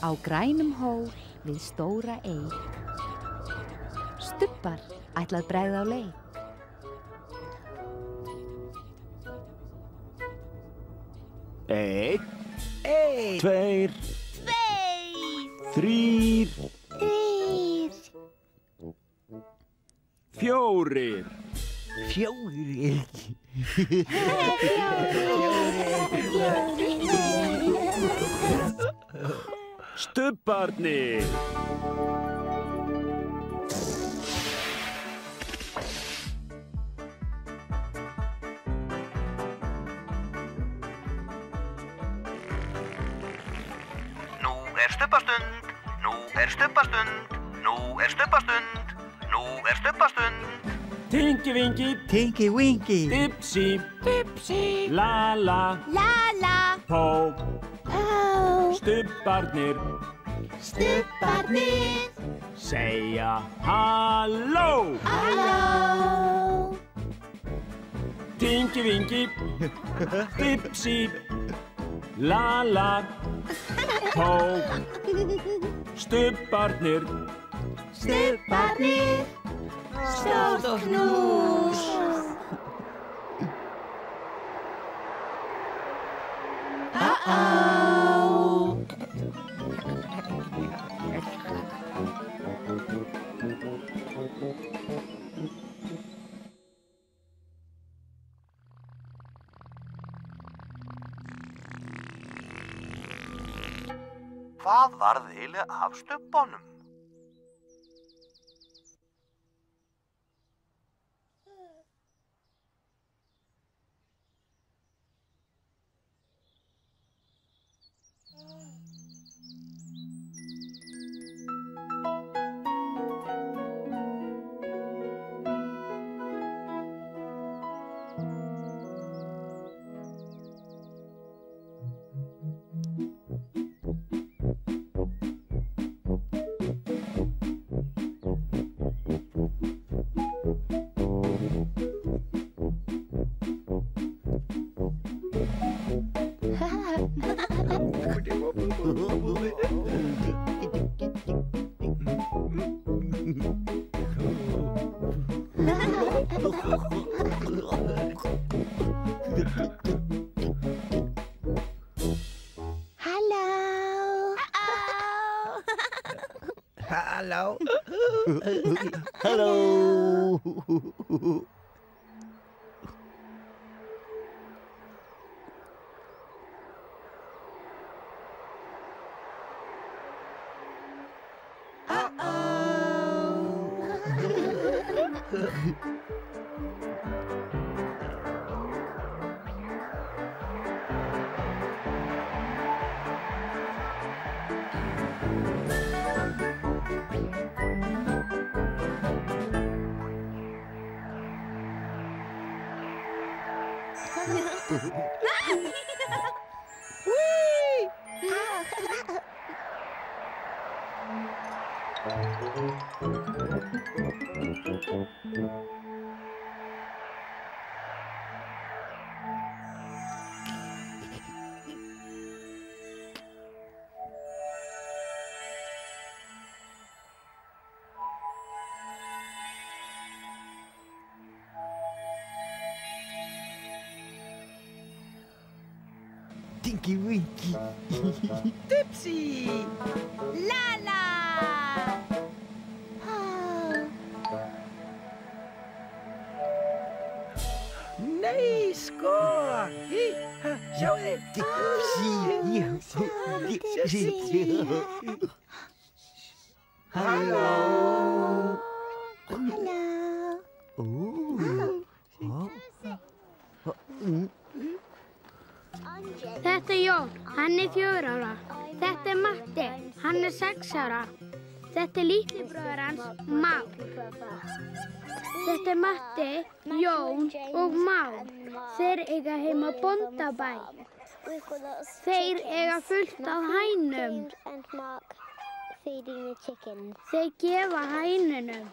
á grænum hól við stóra eik. Stubbar ætlað bregða á leik. Einn, tveir, þrír, fjórir. Stubbarnir. Stubbastund, nú er stubbastund, nú er stubbastund, nú er stubbastund. Tingi-vingi, Tingi-wingi, dipsi, Dipsy, la-la, la-la, pó. pó, Stubbarnir stubbarnir, segja halló. halló. Tingi-vingi, dipsi, la-la, pó. Stubbarnir Stubbarnir, stórt knús. Hvað varð eiginlega af stubbanum? Hello. Hello. Tinky-winky. Dipsy, la-la. Nei, sko. Sjáu þið. Dipsy. Halló. Þetta er Jón, hann er 4 ára. Þetta er Matti, hann er 6 ára. Þetta er litli bróðir hans, Már. Þetta er Matti, Jón og Már. Þeir eiga heima á bóndabæ. Þeir eiga fullt af hænum. Þeir gefa hænunum.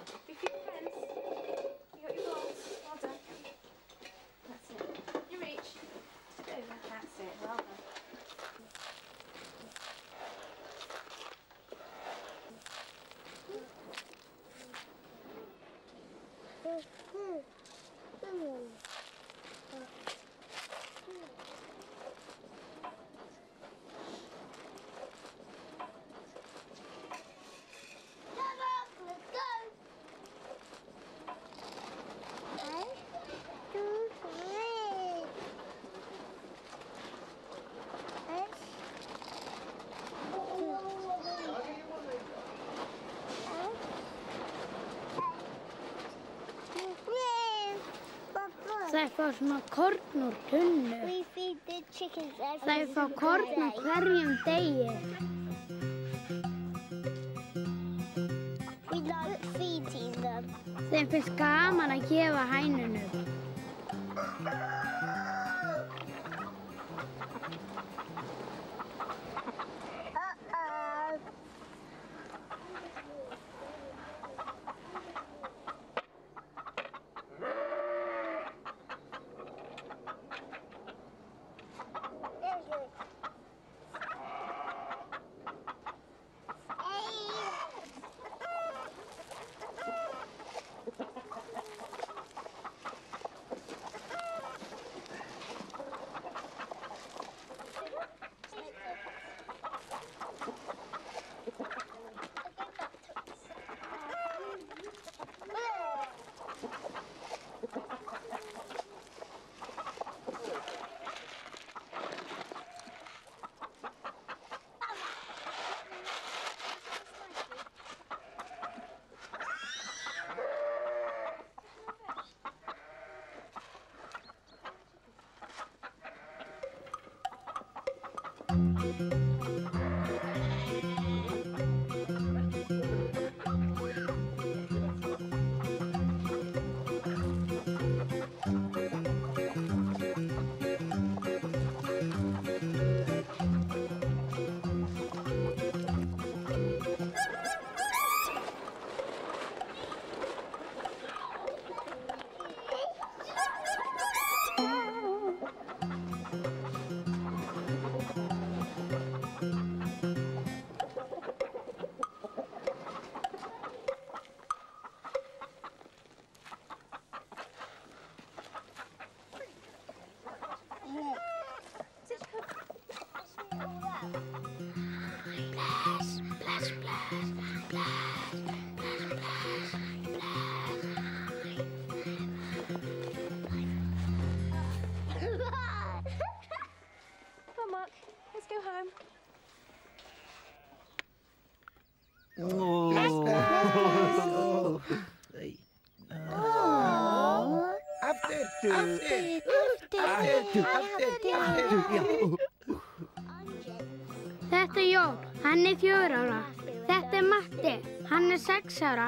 Þær fá svona korn úr tunnu. We feed the chickens every Þær fá single korn á day. hverjum degi. We like feeding them. Þeim finnst gaman að gefa hænunum. Come on, let's go home. Þetta er Jón, hann er 4 ára. Þetta er Matti, hann er 6 ára.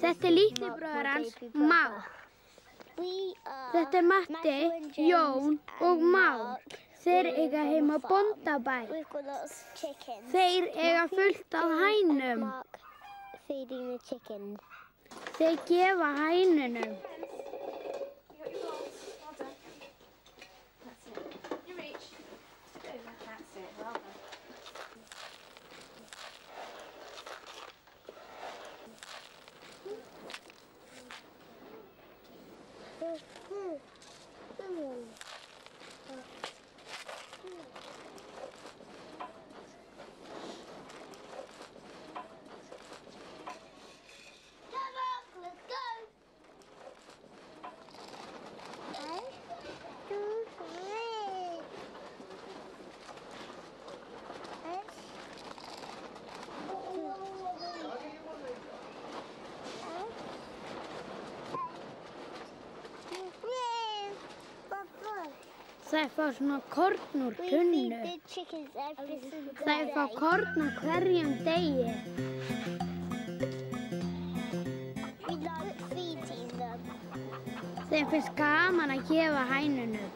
Þetta er litli bróðir hans, Már. Þetta er Matti, Jón og Már. Þeir eiga heima á bóndabæ. We've got lots of chickens. Þeir eiga fullt af hænum. Mark feeding the chickens. Þeir gefa hænunum. Þær fá svona korn úr We tunnu. feed the chickens every single day. Þær fá korn á hverjum degi. We like feeding them. Þeim finnst gaman að gefa hænunum.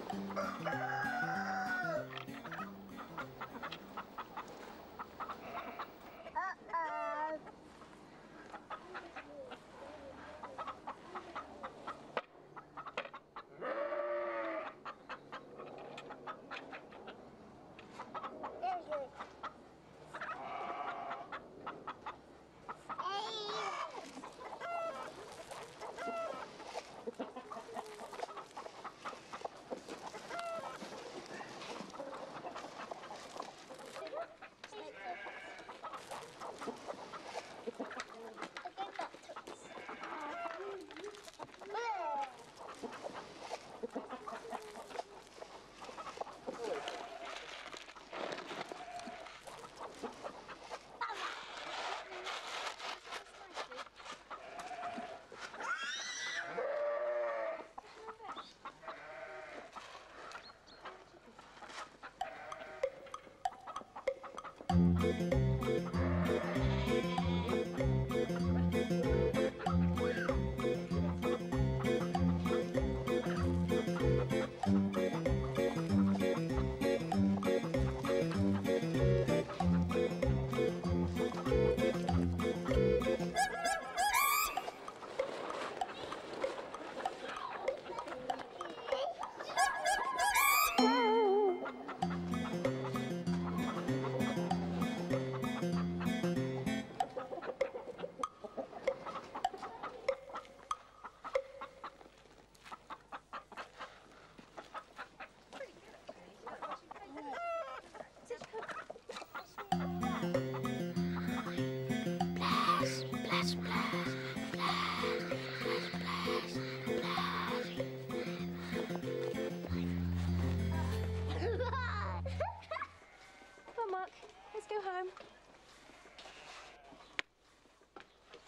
Come on, Mark. Let's go home.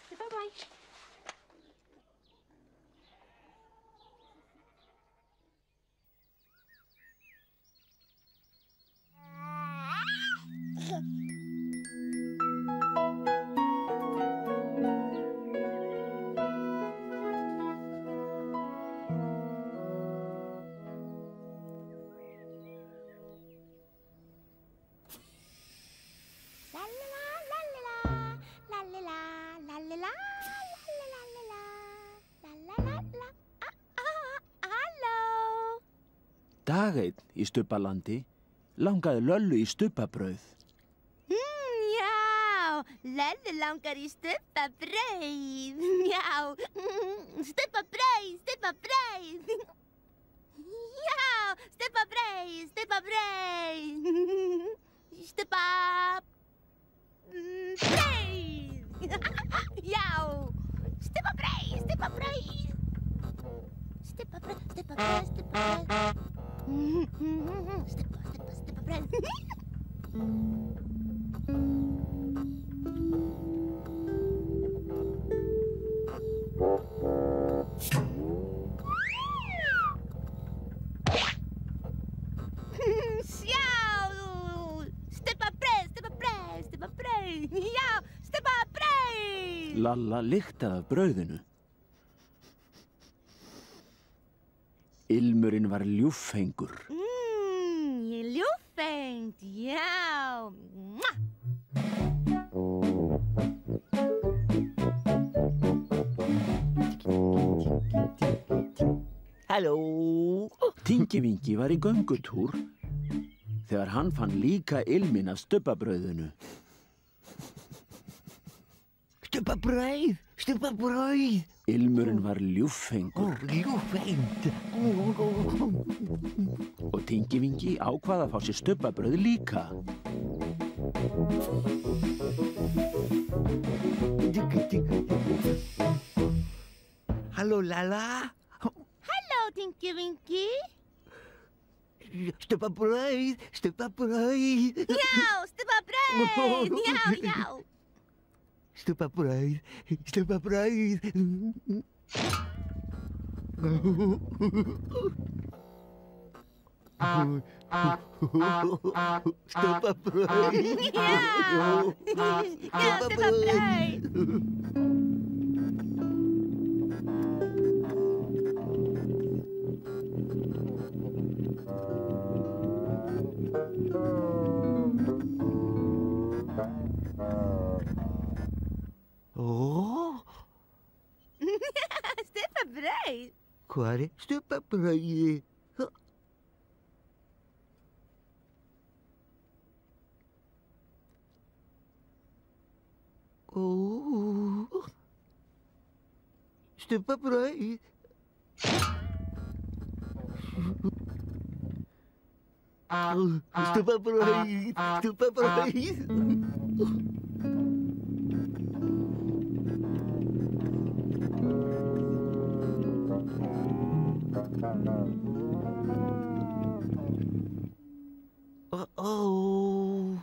Say bye-bye. Dag einn í Stubbalandi langaði Löllu í stubbabrauð. Já, Löllu langar í stubbabrauð. Já, stubbabrauð, stubbabrauð. Já, stubbabrauð, stubbabrauð. Stubbabrauð. Já, stubbabrauð, stubbabrauð. Stubbabrauð, stubbabrauð, stubbabrauð. Stubbabrauð. Já, stubbabrauð. Lalla lyktaði af brauðinu. Ilmurinn var ljúffengur. Ég er ljúffengt, já. Halló. Tingivingi var í göngutúr þegar hann fann líka ilminn af stubbabrauðinu. Stubbabrauð, stubbabrauð. Ilmurinn var ljúffengur. Ljúffengt. Og Tingivingi ákvað að fá sér stubbabrauð líka. Halló, Lalla. Halló, Tingivingi. Stubbabrauð, stubbabrauð. Já, stubbabrauð, já. Stubbabrauð, stubbabrauð. Stubbabrauð. Já, stubbabrauð. Stubbabrauð. Hvar er stubbabrauðið? Stubbabrauð. Stubbabrauð, stubbabrauð. Uh-oh.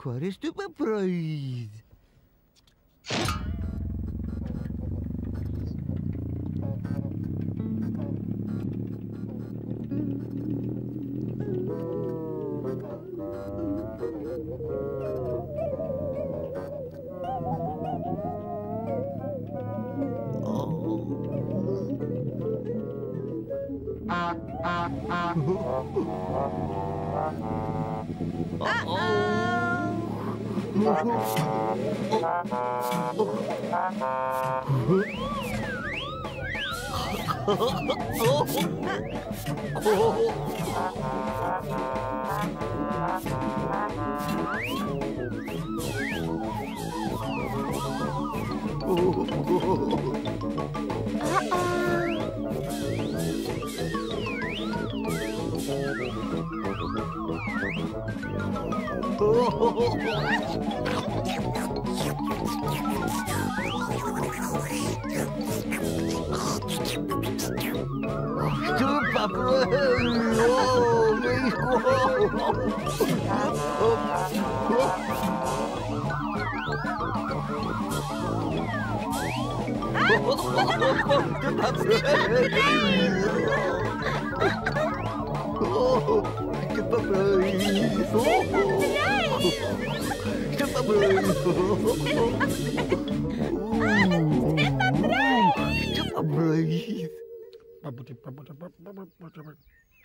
Hvar er stubbabrauð?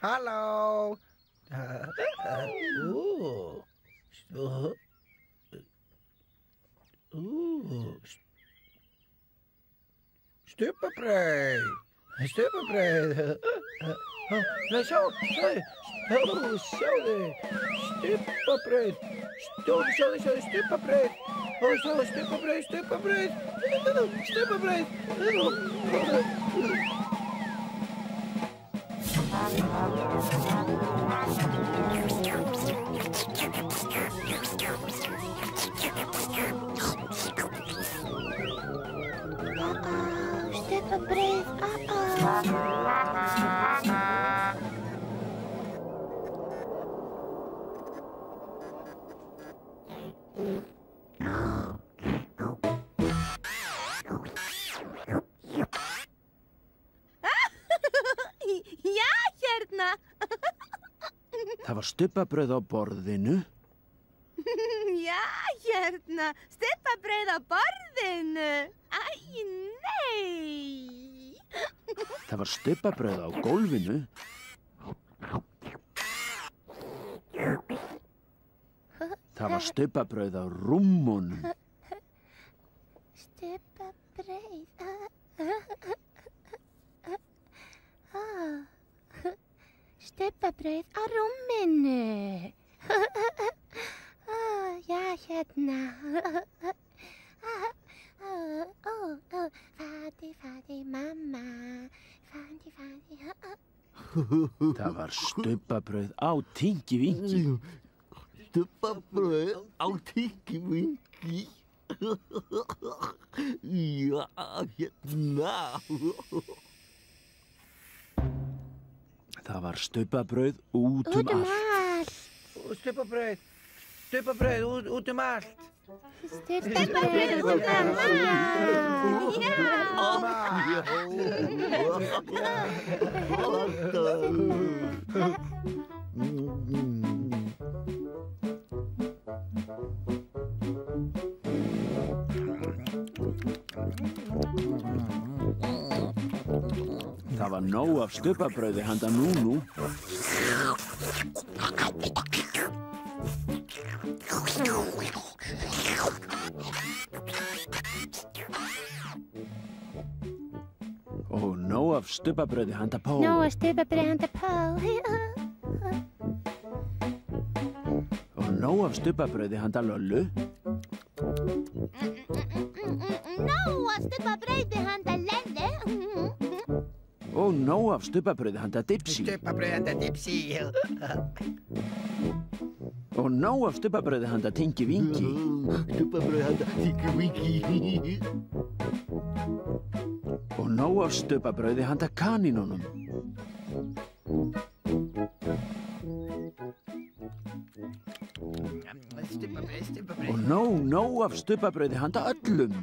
Halló. Stupabrauð. Stupabrauð. Nei, sjáðu. Stupabrauð. Sjáðu, stupabrauð. Sjáðu, stupabrauð. Stupabrauð. Já, hérna. Það var stubbabrauð á borðinu. Já, hérna. Stubbabrauð á borðinu. Æ, nei. Það var stubbabrauð á gólfinu. Það var stubbabrauð á rúmmunum. Stupabrauð. Stupabrauð á rúminu. Já, hérna. Fadi, mamma. Fadi. Það var stubbabrauð á Tingi-Vingi. Stubbabrauð á Tingi-Vingi. Já, hérna. Það var stubbabrauð út um allt. Stupabrauð út um allt. Stupabrauð út um Það var nóg af stubbabrauði handa Núnú. Og nóg af stubbabrauði handa Pó. Stupabrauð handa Pó. Og nóg af stubbabrauði handa Löllu. Nóg af stubbabrauði handa Löllu. Og nóg af stubbabrauði handa Dipsy. Stupabrauð handa Dipsy. Og nóg af stubbabrauði handa Tingi-Vingi. Stubbabrauð handa Tingi-Vingi. Og nóg af stubbabrauði handa kanínunum. Og nóg af stubbabrauði handa öllum.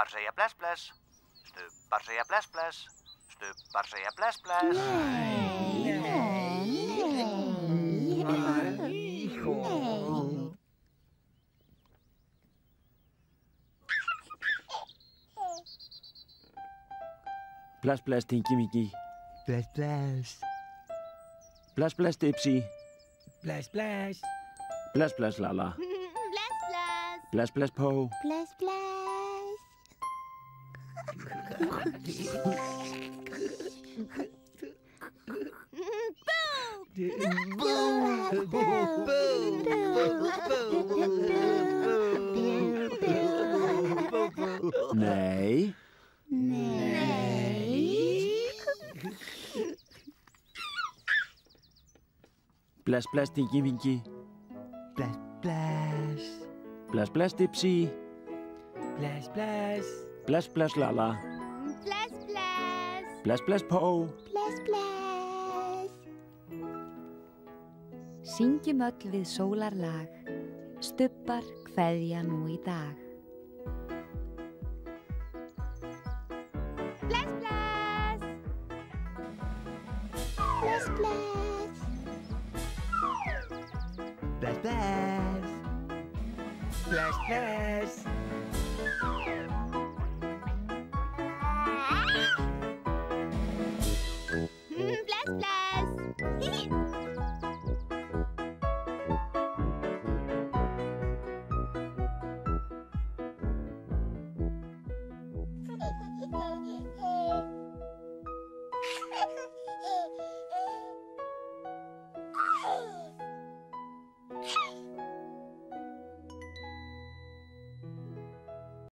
Stubbar segja bless, bless. Stubbar segja bless, bless. Stubbar segja bless, bless. Bless, bless, Tinky Winky. Bless, bless. Bless, bless, Dipsy. Bless, bless. Bless, bless, Lala. Bless, bless. Bless, bless, Po. Bless, bless. Nei. Bless, bless, Tinky Winky. Bless, bless. Bless, bless, Dipsy. Bless, bless. Bless, bless, Lala. Bless, bless. Bless, bless, Po. Bless, bless. Syngjum öll við sólarlag, stubbar kveðja nú í dag. Bless, bless. Bless, bless. Bless, bless. Bless, bless. Bless, bless.